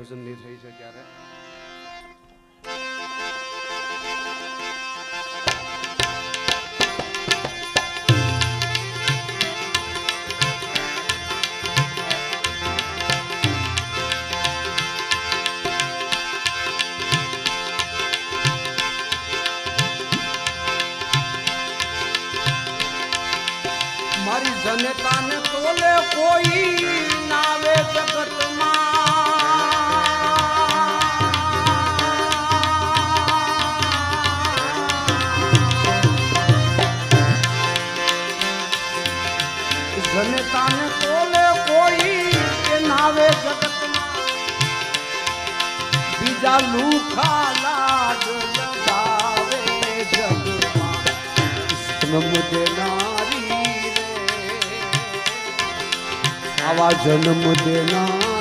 ભજનની થઈ છે ક્યારે મારી જનતાને તોલે કોઈ નાવે જગતમાં જનતાને તોલે કોઈ કે નાવે જગતમાં બીજા લુખા લાડ લગાવે જગમાં જન્મ દેનારી આવા જન્મ દેનાર